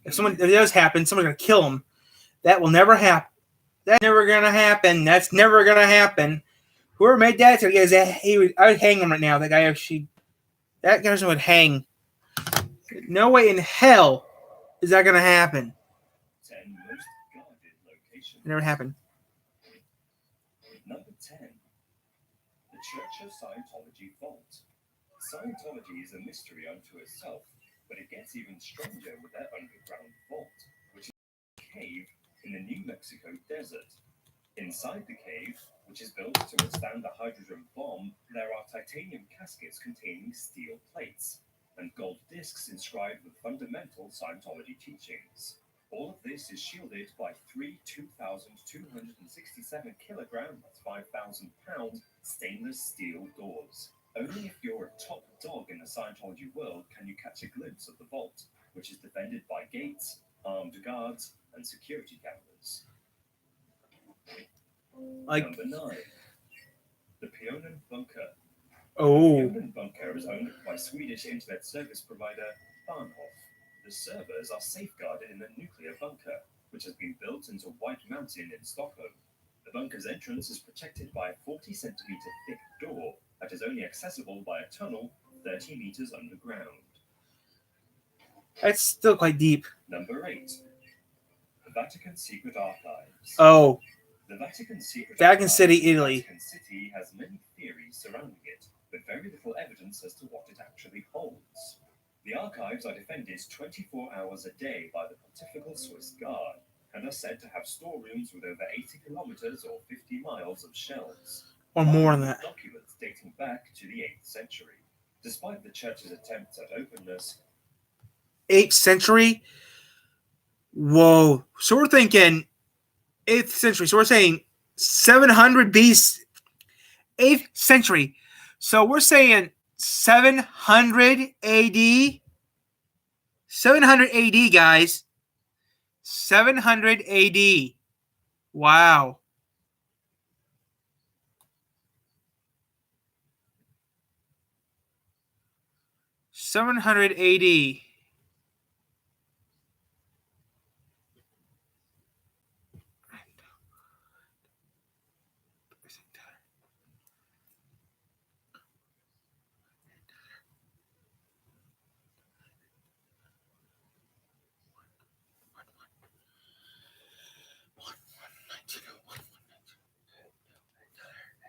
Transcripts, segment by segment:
If it does happen, someone's going to kill him. That will never happen. That's never going to happen. That's never going to happen. Whoever made that, I would hang him right now. That guy actually, that person would hang. No way in hell is that going to happen. 10 most guarded locations. It never happened. Number 10. The Church of Scientology Vault. Scientology is a mystery unto itself, but it gets even stranger with their underground vault, which is a cave in the New Mexico desert. Inside the cave, which is built to withstand a hydrogen bomb, there are titanium caskets containing steel plates and gold discs inscribed with fundamental Scientology teachings. All of this is shielded by three 2,267 kilogram, that's 5,000 pound, stainless steel doors. Only if you're a top dog in the Scientology world can you catch a glimpse of the vault, which is defended by gates, armed guards, and security cameras. Number 9. The Pionen Bunker. Oh. The Pionen Bunker is owned by Swedish internet service provider Bahnhof. The servers are safeguarded in a nuclear bunker, which has been built into White Mountain in Stockholm. The bunker's entrance is protected by a 40-centimeter thick door that is only accessible by a tunnel 30 meters underground. That's still quite deep. Number 8. The Vatican Secret Archives. Oh. The Vatican Secret Vatican Archives City, Italy. Vatican City has many theories surrounding it, but very little evidence as to what it actually holds. The archives are defended 24 hours a day by the Pontifical Swiss Guard and are said to have storerooms with over 80 kilometers or 50 miles of shelves. Or more than that. Documents dating back to the 8th century. Despite the church's attempts at openness. 8th century? Whoa. So we're thinking 8th century. So we're saying 700 BC. 8th century. So we're saying 700 AD. 700 AD, guys. 700 AD. Wow. $700 AD.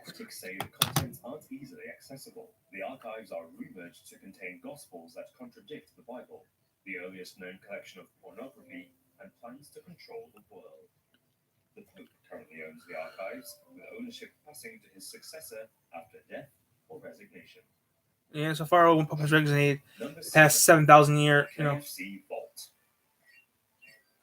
Critics say the contents aren't easily accessible. The archives are rumored to contain gospels that contradict the Bible, the earliest known collection of pornography, and plans to control the world. The Pope currently owns the archives, with ownership passing to his successor after death or resignation. Yeah, so far, when Pope has resignated, Number past 7, 7,000 years, you know. KFC Vault.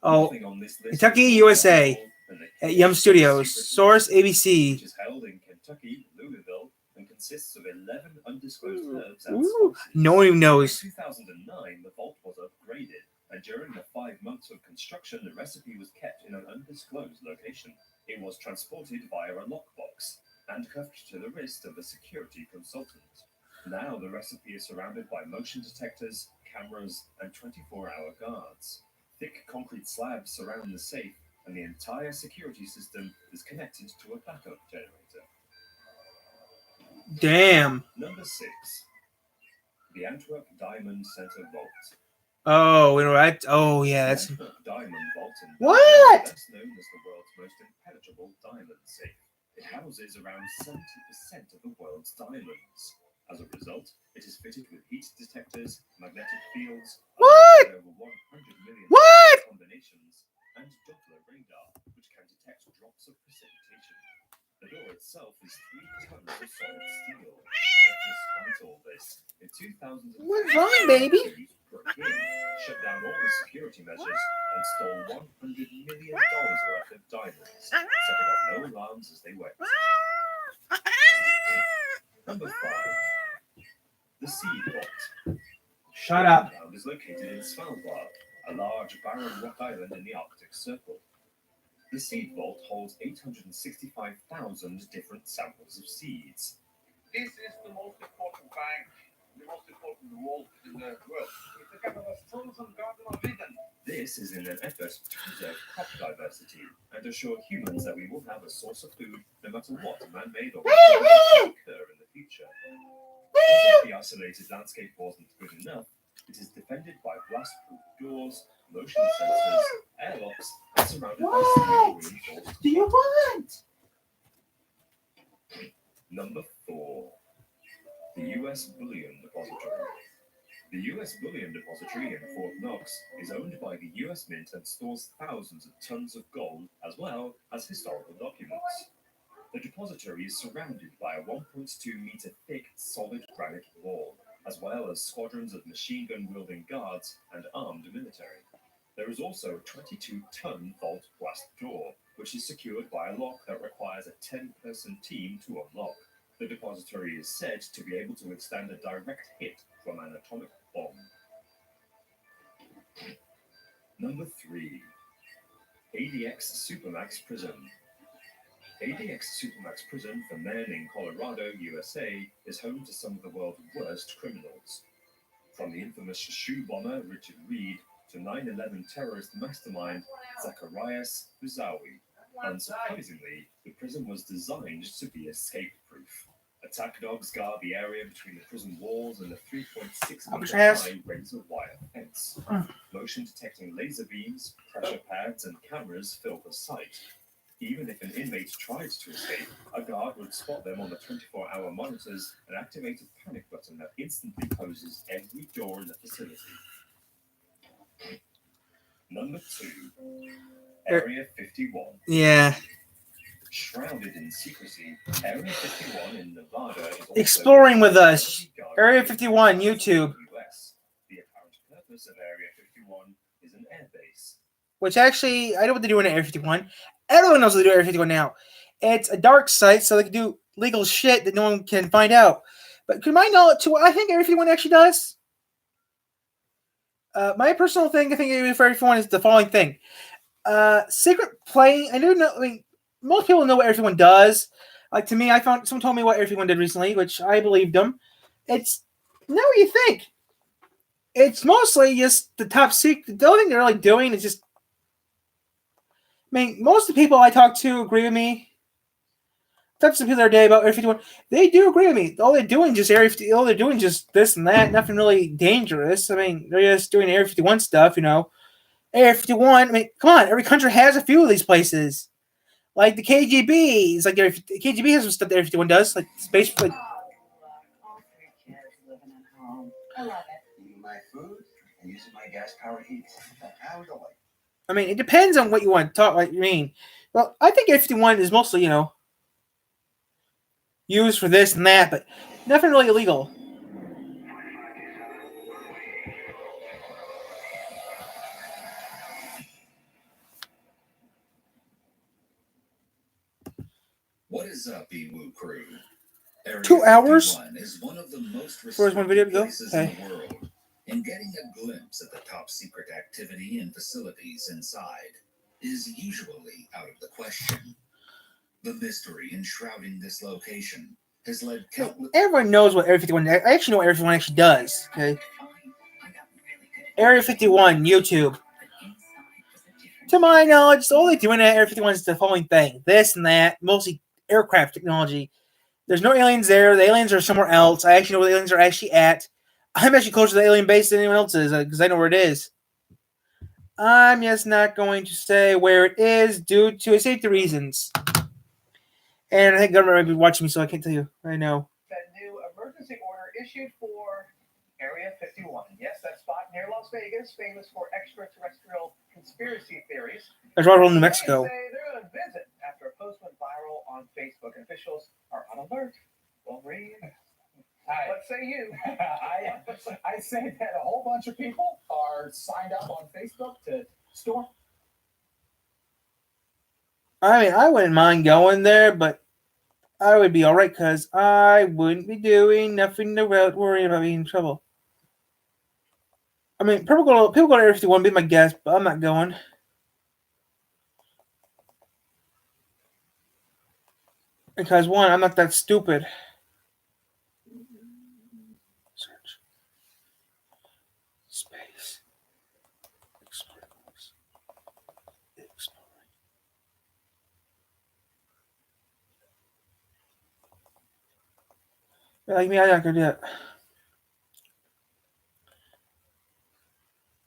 Oh, Nothing on this list Kentucky, is more USA, valuable than the at Yum KFC Studios. Secret Source Society, ABC. which is held in Kentucky, Louisville, and consists of 11 undisclosed herbs and Ooh, spices. no one even In knows. 2009, the vault was upgraded, and during the 5 months of construction, the recipe was kept in an undisclosed location. It was transported via a lockbox and cuffed to the wrist of a security consultant. Now the recipe is surrounded by motion detectors, cameras, and 24-hour guards. Thick concrete slabs surround the safe, and the entire security system is connected to a backup generator. Damn. Number 6. The Antwerp Diamond Center Vault. Oh, you know what? Oh, yeah. The That's Antwerp Diamond Vault in What? Belgium is best known as the world's most impenetrable diamond safe. It houses around 70% of the world's diamonds. As a result, it is fitted with heat detectors, magnetic fields, What? over 100 million What? combinations, and Doppler radar, which can detect drops of precipitation. The door itself is 3 tons of solid steel. But despite all this, in 2000, What's wrong, baby? broke in, shut down all the security measures, and stole $100 million worth of diamonds, setting off no alarms as they went. Number 5. The Seed Vault. Shut up. The ground is located in Svalbard, a large barren rock island in the Arctic Circle. The Seed Vault holds 865,000 different samples of seeds. This is the most important bank most important wall in the world. It's the Canada's tourism garden of Eden. This is in an effort to preserve crop diversity and assure humans that we will have a source of food no matter what man-made or will occur in the future. If the isolated landscape wasn't good enough, it is defended by blast-proof doors, motion sensors, airlocks, and surrounded by steel reinforced. Do you want? Number 4. The U.S. Bullion Depository. The U.S. Bullion Depository in Fort Knox is owned by the U.S. Mint and stores thousands of tons of gold as well as historical documents. The depository is surrounded by a 1.2-meter thick solid granite wall, as well as squadrons of machine gun-wielding guards and armed military. There is also a 22-ton vault blast door, which is secured by a lock that requires a 10-person team to unlock. The depository is said to be able to withstand a direct hit from an atomic bomb. Number 3. ADX Supermax Prison. ADX Supermax Prison for men in Colorado, USA, is home to some of the world's worst criminals. From the infamous shoe bomber Richard Reed to 9/11 terrorist mastermind Zacarias Bouzaoui. Unsurprisingly, the prison was designed to be escape-proof. Attack dogs guard the area between the prison walls and the 3.6-meter high razor wire fence. Motion-detecting laser beams, pressure pads, and cameras fill the site. Even if an inmate tried to escape, a guard would spot them on the 24-hour monitors and activate a panic button that instantly closes every door in the facility. Number 2. Area 51. Yeah. Shrouded in secrecy, Area 51 in Nevada is also Exploring with us. Area 51, YouTube. US. The apparent purpose of Area 51 is an airbase. Which actually, I know what they're doing at Area 51. Everyone knows what they do at Area 51 now. It's a dark site, so they can do legal shit that no one can find out. But could my knowledge to what I think Area 51 actually does? My personal thing, I think Area 51 is the following thing. Secret plane. I do know. I mean, most people know what Area 51 does. Like to me, someone told me what Area 51 did recently, which I believed them. It's not what you think. It's mostly just the top secret. The only thing they're really doing is just. I mean, most of the people I talk to agree with me. I talked to some people the other day about Area 51. They do agree with me. All they're doing is all they're doing is just this and that. Nothing really dangerous. I mean, they're just doing Area 51 stuff, you know. Area 51. I mean, come on. Every country has a few of these places. Like the KGB. It's like the KGB has some stuff that Area 51 does. Like space. Like, All 3 kids living at home. I love it. Eating my food and using my gas-powered heat. How delightful. I mean, it depends on what you want to talk. What you mean? Well, I think Area 51 is mostly, you know, used for this and that, but nothing really illegal. What is up, EWU crew? Area 2 hours 51 is one of the most for one video to go. places in the world, and getting a glimpse at the top secret activity and facilities inside is usually out of the question. The mystery enshrouding this location has led countless. Everyone knows what Area 51. I actually know what Area 51 actually does. Okay, Area 51 YouTube. To my knowledge, all they're doing at Area 51 is the following thing: this and that, mostly aircraft technology. There's no aliens there. The aliens are somewhere else. I actually know where the aliens are actually at. I'm actually closer to the alien base than anyone else is because I know where it is. I'm just not going to say where it is due to safety reasons. And I think government might be watching me, so I can't tell you. I know. That new emergency order issued for Area 51. Yes, that spot near Las Vegas, famous for extraterrestrial conspiracy theories. That's Roswell, New Mexico. They say they're going to visit after a post went viral on Facebook, and officials are on alert. Well, Reed, what say you? I say that a whole bunch of people are signed up on Facebook to store. I mean, I wouldn't mind going there, but I would be all right because I wouldn't be doing nothing to worry about being in trouble. I mean, people go to Area 51, be my guest, but I'm not going. Because, one, I'm not that stupid. Search. Like me, I'm not gonna do that.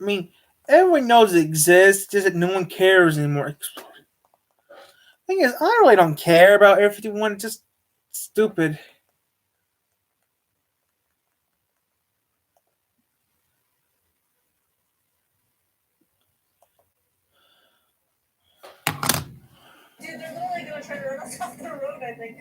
I mean, everyone knows it exists, just that no one cares anymore. Thing is, I really don't care about Area 51. It's just stupid. Dude, they're literally gonna try to run us off the road, I think.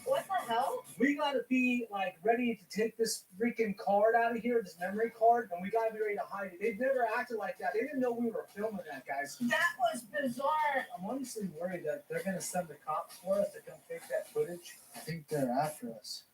What the hell? We gotta be like ready to take this freaking card out of here, this memory card, and we gotta be ready to hide it. They've never acted like that. They didn't know we were filming that, guys. That was bizarre. I'm honestly worried that they're gonna send the cops for us to come take that footage. I think they're after us.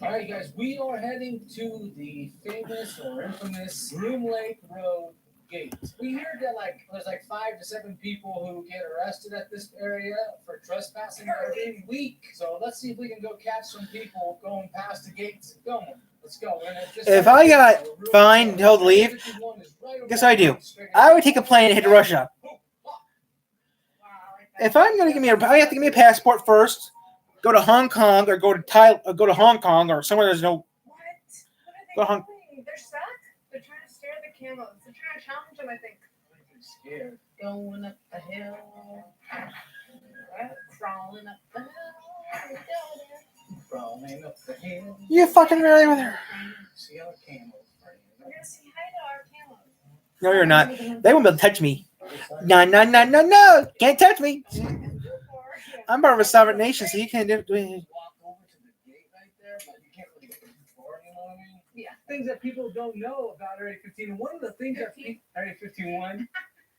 All right, guys, we are heading to the famous or infamous Groom Lake Road gate. We hear that there's 5 to 7 people who get arrested at this area for trespassing every week. So let's see if we can go catch some people going past the gates. Going. Let's go. If I got fined and told to leave, guess I do. I would take a plane and head to Russia. If I'm gonna I have to give me a passport first. Go to Hong Kong or go to Hong Kong or somewhere there's no. What? Go What are Hong- they doing? They're stuck? They're trying to stare at the camos. They're trying to challenge them, I think. Scared. Going up the hill. Crawling up the hill. Crawling up the hill. You fucking really over there. See our camels. We're gonna say hi to our camos. No, you're not. They won't be able to touch me. No. Can't touch me. I'm part of a sovereign nation, so you can't do it. Walk over to the gate right there, but you can't really get too far, you know what I mean? Yeah. Things that people don't know about Area 15. And one of the things Area 51.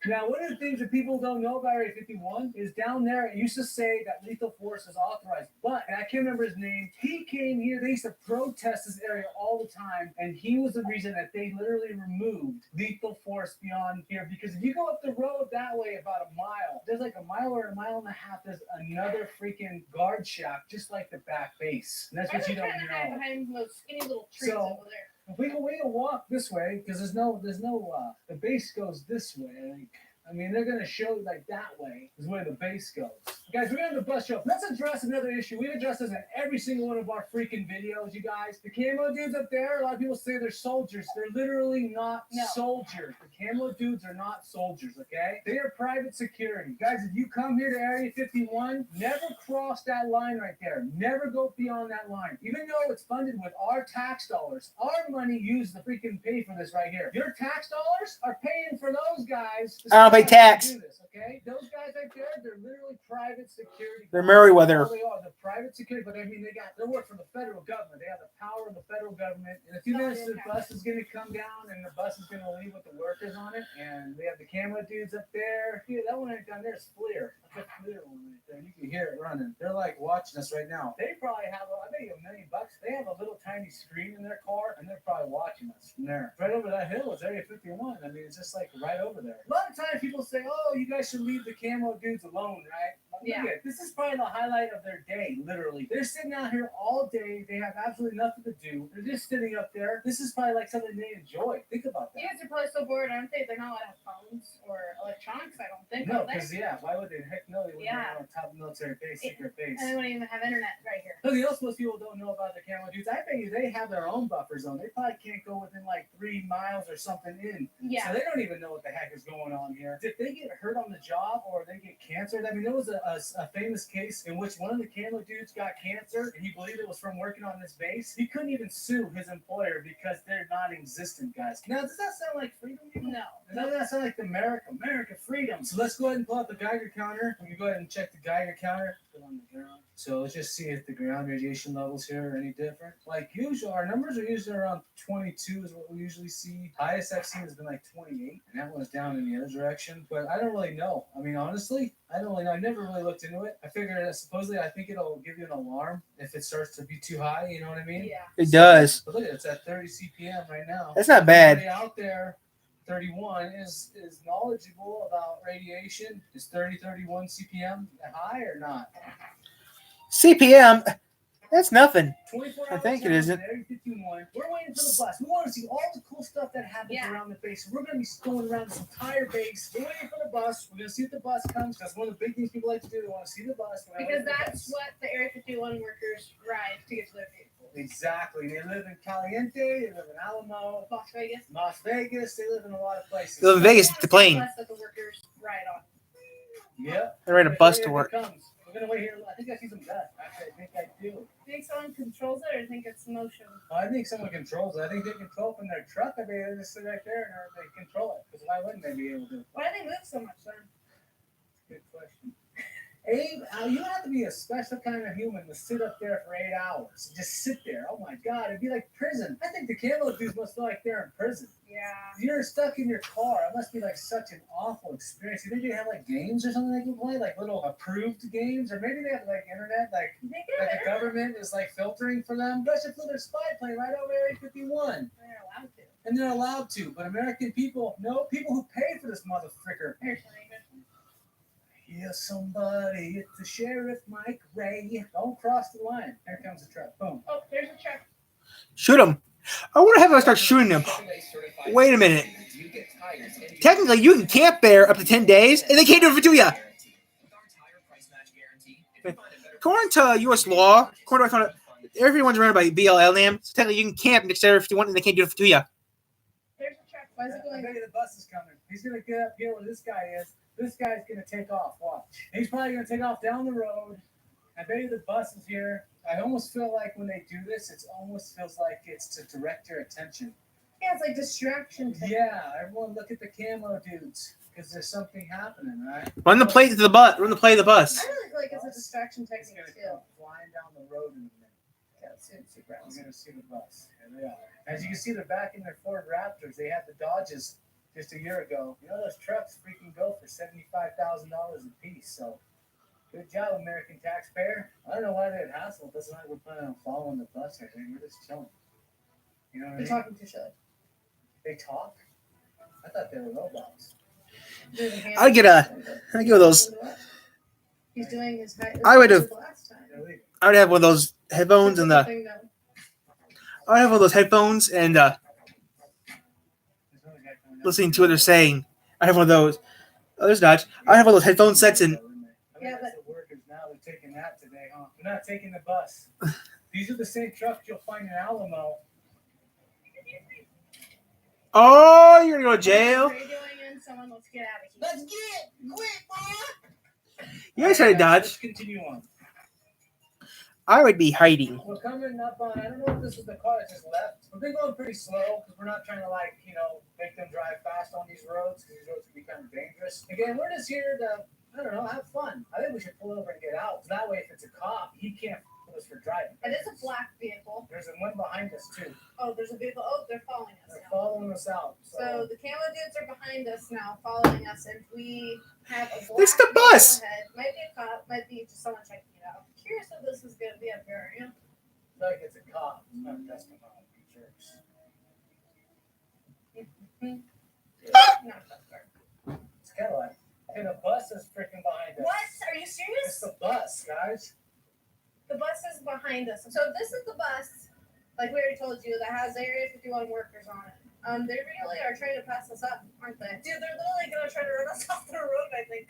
Now, one of the things that people don't know about Area 51 is down there, it used to say that lethal force is authorized. But, and I can't remember his name, he came here, they used to protest this area all the time, and he was the reason that they literally removed lethal force beyond here. Because if you go up the road that way about a mile, there's like a mile or a mile and a half, there's another freaking guard shack, just like the back base. And that's what you don't know. Behind those skinny little trees So- over there. If we can walk this way, because the base goes this way. I mean, they're going to show you that way is where the base goes. Guys, we're on the bus show. Let's address another issue. We've addressed this in every single one of our freaking videos, you guys. The camo dudes up there, a lot of people say they're soldiers. They're literally not soldiers. The camo dudes are not soldiers, okay? They are private security. Guys, if you come here to Area 51, never cross that line right there. Never go beyond that line. Even though it's funded with our tax dollars, our money used to freaking pay for this right here. Your tax dollars are paying for those guys. I don't pay tax. Do this, okay? Those guys right there, they're literally private security. They're Merriweather. They are. They're private security, but I mean, they work for the federal government. They have the power of the federal government. In a few minutes, the bus is going to come down, and the bus is going to leave with the workers on it. And they have the camo dudes up there. Yeah, that one right down there is FLIR. That's a FLIR one right there. You can hear it running. They're watching us right now. They probably have, I bet you $1 million. They have a little tiny screen in their car, and they're probably watching us from there. Right over that hill is Area 51. I mean, it's just right over there. A lot of times people say, oh, you guys should leave the camo dudes alone, right? Yeah. This is probably the highlight of their day, literally. They're sitting out here all day. They have absolutely nothing to do. They're just sitting up there. This is probably something they enjoy. Think about that. You guys are probably so bored, aren't they? They're not allowed to have phones or electronics, I don't think. No, are they? because, why would they? Heck no, they wouldn't have a top military base, secret base. And they wouldn't even have internet right here. Something else most people don't know about the camo dudes, I bet you they have their own buffer zone. They probably can't go within 3 miles or something in. Yeah. So they don't even know what the heck is going on here. If they get hurt on the job or they get cancer, I mean, there was a famous case in which one of the camo dudes got cancer and he believed it was from working on this base. He couldn't even sue his employer because they're non-existent, guys. Now, does that sound like freedom? No. Doesn't that sound like the America freedom? So let's go ahead and pull out the Geiger counter. We can go ahead and check the Geiger counter. Put it on the ground. So let's just see if the ground radiation levels here are any different. Like usual, our numbers are usually around 22 is what we usually see. Highest I've seen has been 28, and that one's down in the other direction. But I don't really know. I mean, honestly, I don't really know. I never really looked into it. I figured supposedly I think it'll give you an alarm if it starts to be too high. You know what I mean? Yeah. It does. But look, it's at 30 CPM right now. That's not bad. Everybody out there, 31 is knowledgeable about radiation. Is 31 CPM high or not? CPM, that's nothing. 24 I think hours it isn't. Area 51. We're waiting for the bus. We want to see all the cool stuff that that happens Yeah. around the base. We're gonna be going around this entire base. We're waiting for the bus. We're gonna see if the bus comes. That's one of the big things people like to do. They want to see the bus. We're gonna Because wait for the that's bus. what the Area 51 workers ride to get to their vehicles. Exactly. They live in Caliente. They live in Alamo, Las Vegas. Las Vegas. They live in a lot of places. They live in Vegas, That's the plane. bus that the workers ride on. Yep. They ride a bus Here to it work. comes. We're gonna wait here. I think I see some dust. Actually, I think I do. Do you think someone controls it or do you think it's motion? I think someone controls it. I think they control it from their truck. I mean, they just sit right there and they control it. Because why wouldn't they be able to? Why do they move so much then? Good question. Abe, you have to be a special kind of human to sit up there for 8 hours. Just sit there. Oh my God, it'd be like prison. I think the camo dudes must feel like they're in prison. Yeah. You're stuck in your car. It must be like such an awful experience. You think they have like games or something they can play, like little approved games, or maybe they have like internet, like They get that it. the government is like filtering for them. They should flew their spy plane right over Area 51, They're allowed to. and they're allowed to. But American people, no, people who pay for this motherfucker. Here's some English. Hear somebody, it's the sheriff, Mike Ray. Don't cross the line. Here comes the truck. Boom. Oh, there's a check. Shoot them. I wonder how I start shooting them. Wait a minute. Technically, you can camp there up to 10 days, and they can't do it to you. According to U.S. law, according to I found out, everyone's running by BLM, so technically you can camp next to Area 51, and they can't do it to you. There's a check. Why is it I going? bet you the bus is coming. He's gonna get up here where this guy is. This guy's gonna take off. Watch. He's probably gonna take off down the road. I bet you the bus is here. I almost feel like when they do this, it almost feels like it's to direct your attention. Yeah, it's like distraction. Yeah, everyone look at the camo dudes because there's something happening, right? Run the plate to the bus. Run the plate of the bus. I really feel like it's a distraction It's technique gonna too. come flying down the road in a minute. Yeah, it's super We're awesome. gonna see the bus. Here they are. As you can see, they're back in their Ford Raptors. They had the Dodges just a year ago. You know those trucks freaking go for $75,000 a piece. So, good job, American taxpayer. I don't know why they'd hassle. It doesn't like we're planning on following the bus or anything. We're just chilling. You know what I You're mean? talking too silly. They talk. I thought they were robots. I'd get I'd get one of those. He's doing his. I would have- Last time. They're leaving. I would have one of those headphones and Thing that- I would have one of those headphones and There's another guy coming down. listening to what they're saying. I have one of those. Oh, there's Dodge. I have one of those headphone sets and Yeah, that's the workers now. They're taking that today, huh? They're not taking the bus. These are the same trucks you'll find in Alamo. oh, you're gonna go to jail. Radioing in, someone, let's get out of here. get quick, boy. You guys try to dodge. Let's continue on. I would be hiding. We're coming up on. I don't know if this is the car that just left. We've been going pretty slow because we're not trying to make them drive fast on these roads because these roads can be kind of dangerous. Again, we're just here to have fun. I think we should pull over and get out. So that way, if it's a cop, he can't put us for driving. It is a black vehicle. There's one behind us too. Oh, there's a vehicle. Oh, they're following us They're now. following us out. So the camo dudes are behind us now, following us, and we have a black It's the vehicle bus. ahead. Might be a cop, might be just someone checking it out. Curious if this is going to be up here. You know? like it's a cop. It's not just a cop. Jerks. Not a car. It's kind of like, hey, the bus is freaking behind us. What? Are you It's serious? the bus, guys. The bus is behind us. So this is the bus, like we already told you, that has Area 51 workers on it. They really are trying to pass us up, aren't they? Dude, they're literally gonna try to run us off the road, I think.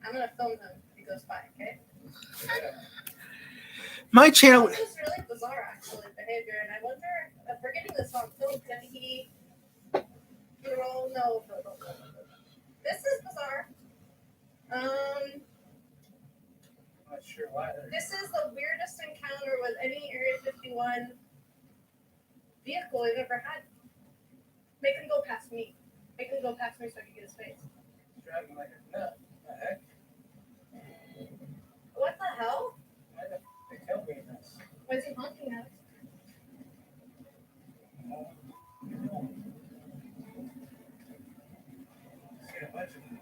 I'm gonna film him if he goes by, okay? My channel. This is really bizarre, actually, behavior, and I wonder if we're getting this on film, can he roll? No. This is bizarre. I'm not sure why they're. This is the weirdest encounter with any Area 51 vehicle I've ever had. Make him go past me. Make him go past me so I can get his face. driving like a nut. What the heck? What the hell? Why the they tailgating us? Why is he honking at us? See a bunch of them.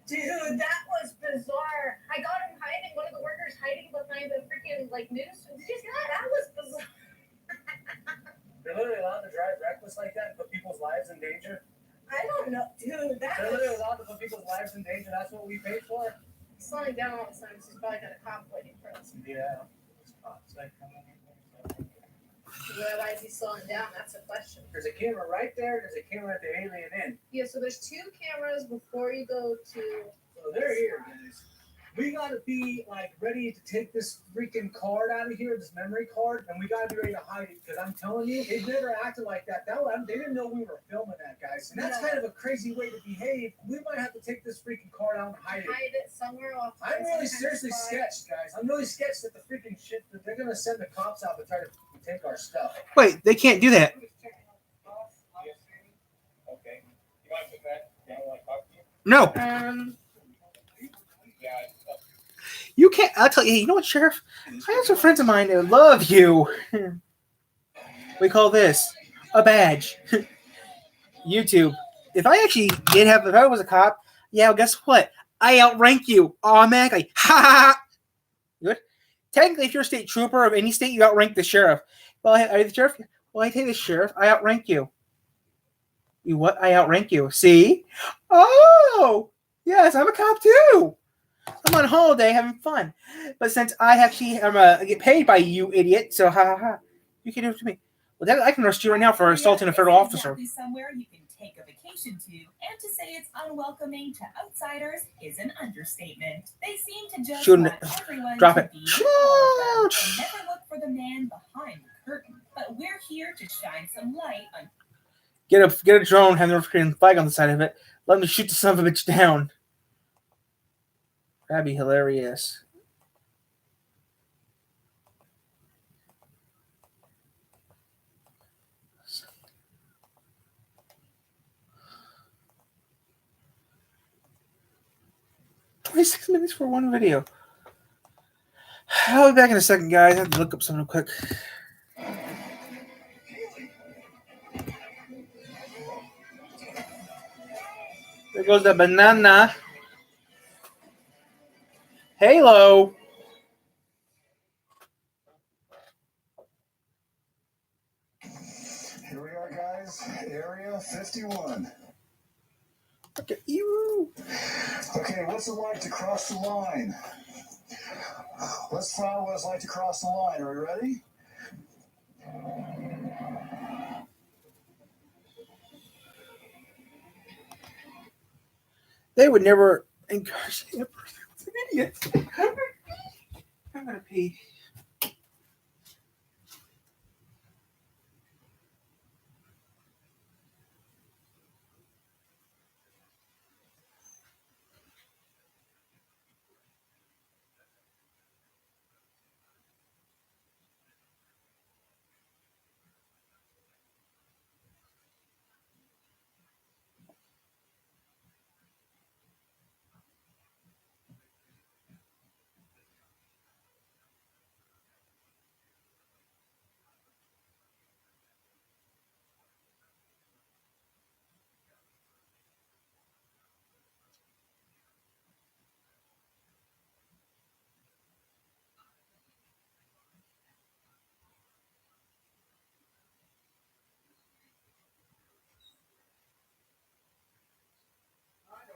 Dude, that was bizarre. I got him hiding, one of the workers hiding behind the freaking news. Did you see that? That was bizarre. They're literally allowed to drive reckless like that and put people's lives in danger. I don't know. Dude, that They're literally was allowed to put people's lives in danger. That's what we paid for. slowing down all the time, so he's probably got a cop waiting for us. Yeah. Why is he slowing down? That's a question. There's a camera right there. There's a camera at the Alien Inn. Yeah, so there's 2 cameras before you go to. So they're here, guys. We gotta be like ready to take this freaking card out of here, this memory card, and we gotta be ready to hide it. Because I'm telling you, they've never acted like that. They didn't know we were filming that, guys. And that's kind of a crazy way to behave. We might have to take this freaking card out and hide it. Hide it somewhere off. I'm really seriously sketched, guys. I'm really sketched that the freaking shit that they're gonna send the cops out to try to take our stuff. Wait, they can't do that. Okay. You want to put that down while I talk to you? No, Yeah. you can't. I'll tell you. You know what, Sheriff? I have some friends of mine that love you. We call this a badge. YouTube. If I was a cop, yeah, well, guess what? I outrank you automatically. Ha ha ha. Good. Technically, if you're a state trooper of any state, you outrank the sheriff. Well, are you the sheriff? Well, I tell you, the sheriff, I outrank you. You what? I outrank you. See? Oh, yes, I'm a cop too. I'm on holiday having fun. But since I get paid by you, idiot, so ha ha ha. You can do it to me. Well, I can arrest you right now for assaulting a federal officer. Exactly somewhere you can take a vacation to, and to say it's unwelcoming to outsiders is an understatement. They seem to just Shouldn't want everyone drop to it. be all of them and never look for the man behind the curtain. But we're here to shine some light on. Get a drone, have the North Korean flag on the side of it. Let me shoot the son of a bitch down. That'd be hilarious. $26 minutes for one video. I'll be back in a second, guys. I have to look up something quick. There goes the banana. Halo. Here we are, guys. Area 51. Look at you. Okay, what's it like to cross the line? Let's find out what it's like to cross the line. Are we ready? They would never encourage a person. It's an idiot. I'm gonna pee.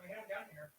We have down here.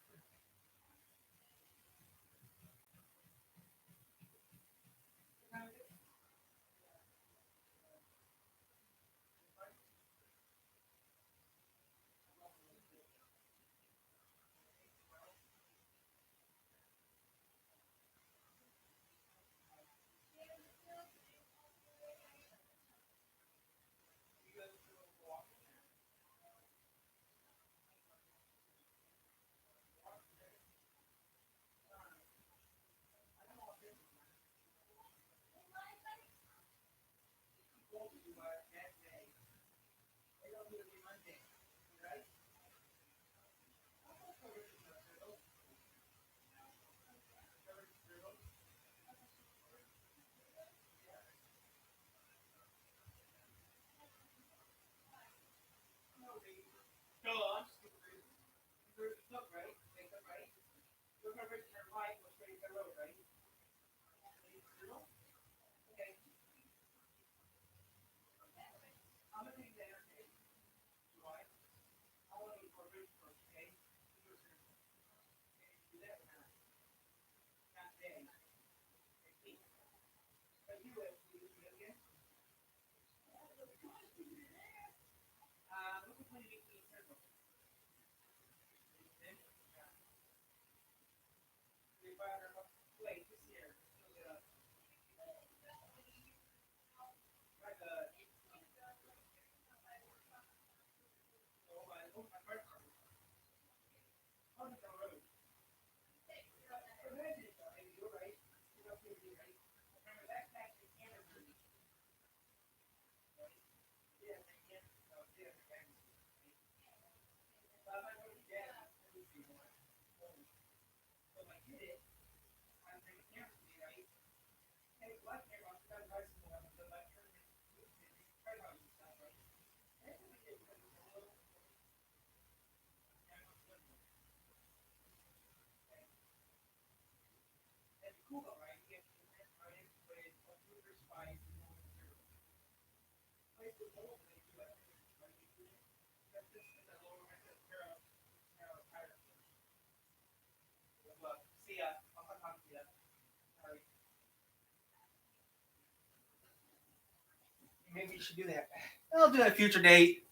Maybe you should do that. I'll do that future date.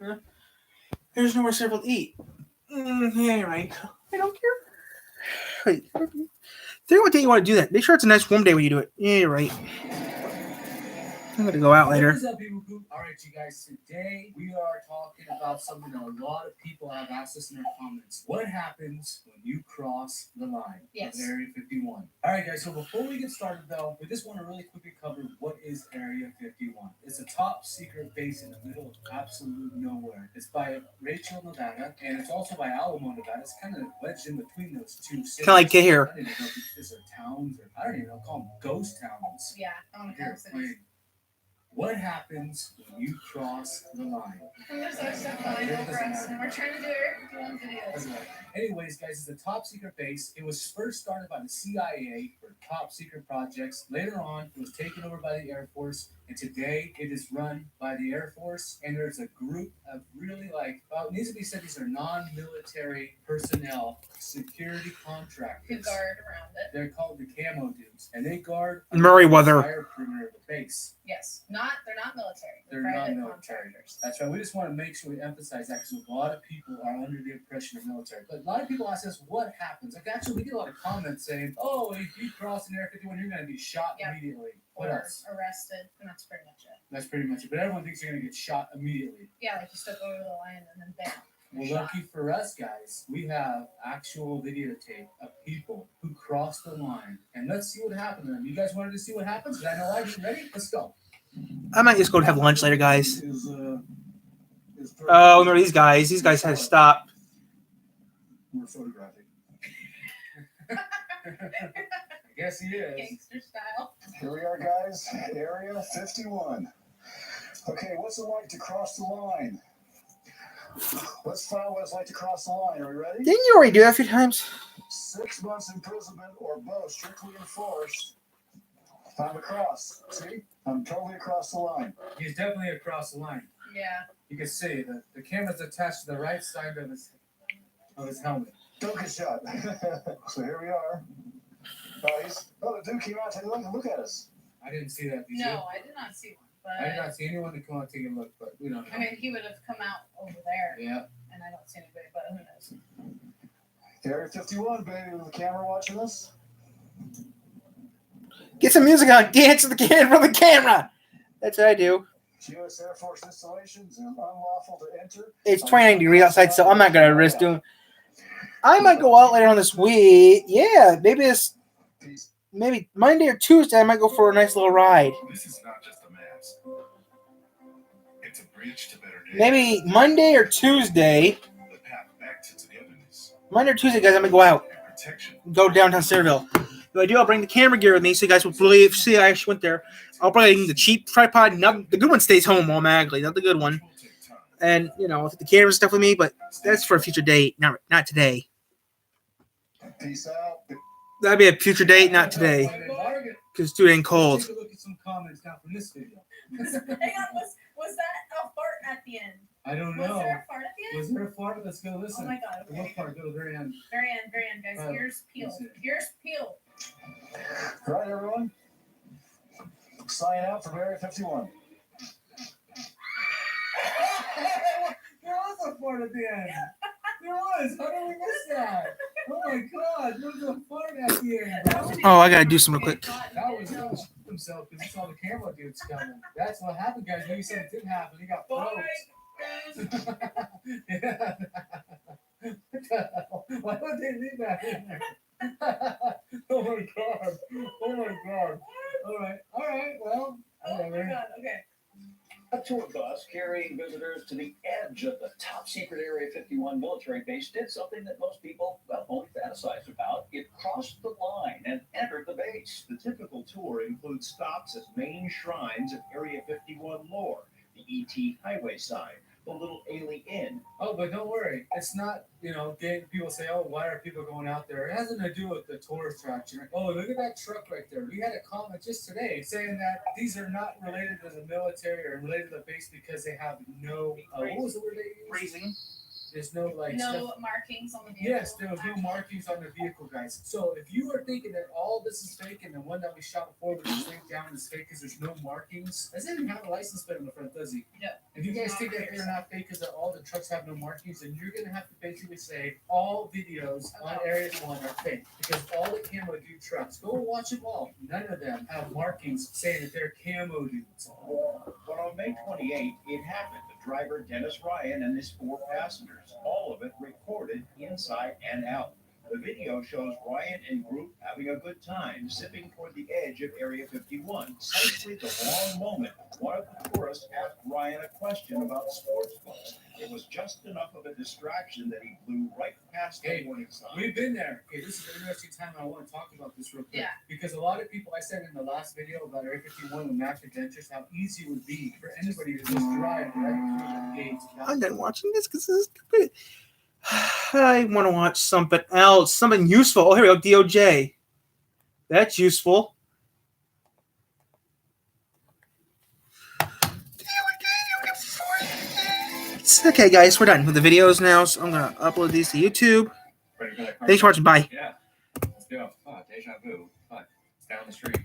Huh? There's nowhere several to eat. Yeah, right. I don't care. Wait. Think what day you want to do that. Make sure it's a nice warm day when you do it. Yeah, you're right. I'm going to go out later. What is up, people? All right, you guys. Today we are talking about something that a lot of people have asked us in their comments. What happens when you cross the line Yes. of Area 51? All right, guys. So before we get started, though, we just want to really quickly cover what is Area 51. It's a top secret base in the middle of absolute nowhere. It's by Rachel, Nevada, and it's also by Alamo, Nevada. It's kind of wedged in between those two cities. Kind of like here. I don't even know if these are towns or I don't even know. Call them ghost towns. Yeah, I want to Here, wait. What happens when you cross the line? And there's other stuff going over us, and we're trying to do Area 51 videos. Anyways, guys, it's a top secret base. It was first started by the CIA for top secret projects. Later on, it was taken over by the Air Force, and today it is run by the Air Force. And there's a group of really it needs to be said, these are non-military personnel, security contractors. Who guard around it. They're called the Camo Dudes, and they guard Merryweather. the entire perimeter of the base. Yes, they're not military. They're private non-military. contractors. That's right. We just want to make sure we emphasize that because a lot of people are under the impression of military. But a lot of people ask us what happens. Like actually, we get a lot of comments saying, "Oh, if you cross an Area 51, you're going to be shot Yep. immediately." What Or else? arrested, and that's pretty much it. That's pretty much it. But everyone thinks you're going to get shot immediately. Yeah, like you step over the line and then bam. Well, Shot. lucky for us, guys, we have actual videotape of people who crossed the line, and let's see what happened to them. You guys wanted to see what happens? I know I did. Ready? Let's go. I might just go have lunch later, guys. Is Oh, remember these guys? These guys had to stop. We're photographing. I guess he is. Gangster style. Here we are, guys. Area 51. Okay, what's it like to cross the line? Let's find what it's like to cross the line. Are we ready? Didn't you already do that a few times? 6 months imprisonment or both, strictly enforced. I'm across. See? I'm totally across the line. He's definitely across the line. Yeah. You can see the camera's attached to the right side of his helmet. Don't get shot. So here we are. The dude came out. Take a look at us. I didn't see that. Did you? No, I did not see one. I did But not see anyone to come out and take a look, but we don't know. I mean, he would have come out over there, Yeah. and I don't see anybody. But who knows? Area 51, baby, with the camera watching us. Get some music on. Dance to the camera. That's what I do. U.S. Air Force installations and unlawful to enter. It's 29 degrees outside, so I'm not gonna risk doing. I might go out later on this week. Yeah, maybe Monday or Tuesday. I might go for a nice little ride. This is not just a mask. It's a bridge to better days. Maybe Monday or Tuesday. The path back to togetherness Monday or Tuesday, guys. I might go out. and protection. Go downtown Centerville. If I do, I'll bring the camera gear with me so you guys will believe. See, I actually went there. I'll bring the cheap tripod. Not, the good one stays home automatically, not the good one. Will take time. And I'll take the camera and stuff with me, but that's for a future date, not today. Peace out. That'd be a future date, not today, because it's too dang cold. Take a look at some comments now from this video. Hang on, was that a fart at the end? I don't Was know. there a fart at the end? Was there a fart? Let's go listen. Oh my god. The what Okay. part? Go to the very end. Very end, guys. Oh, Ears peeled. that's it. Ears peeled. Right, everyone? Sign out from Area 51. There was a fart at the end. There was. How did we miss that? Oh my god, there was a fart at the end. Oh, I gotta do something real quick. That was himself because he saw the camera dudes coming. That's what happened, guys. Maybe something did happen. He got froze. Yeah. What the hell? Why would they leave that in there? Oh my god. Oh my god. All right. Well, Oh my whatever. god, okay. A tour bus carrying visitors to the edge of the top secret Area 51 military base did something that most people, well, only fantasize about. It crossed the line and entered the base. The typical tour includes stops at main shrines of Area 51 lore, the ET highway sign, the Little Ailey Inn. Oh, but don't worry. It's not, people say, oh, why are people going out there? It has nothing to do with the tourist attraction. Oh, look at that truck right there. We had a comment just today saying that these are not related to the military or related to the base because they have no, what was the word they used? Freezing. There's no, No markings on the vehicle. Yes, there was no markings on the vehicle, guys. So if you are thinking that all this is fake and the one that we shot before with this link down is fake because there's no markings, doesn't even have a license plate on the front, does he? No. If you guys think that they're not fake because all the trucks have no markings, then you're gonna have to basically say all videos on Area 1 are fake because all the camo dude trucks, go watch them all. None of them have markings saying that they're camo dudes. But on May 28th, it happened. The driver, Dennis Ryan, and his 4 passengers, all of it recorded inside and out. The video shows Ryan and group having a good time, sipping toward the edge of Area 51. Precisely the wrong moment, one of the tourists asked Ryan a question about sports books. It was just enough of a distraction that he blew right past the warning sign. We've been there. Okay, this is an interesting time. I want to talk about this real quick. Yeah. Because a lot of people, I said in the last video about Area 51 with Max Adventures, how easy it would be for anybody to just drive right through the gates. I'm done watching this because this is stupid. I want to watch something else, something useful. Oh, here we go, DOJ. That's useful. Okay, guys, we're done with the videos now, so I'm going to upload these to YouTube. Ready for that car? Thanks for watching. Bye. Yeah. Let's go. Oh, deja vu. But it's down the street.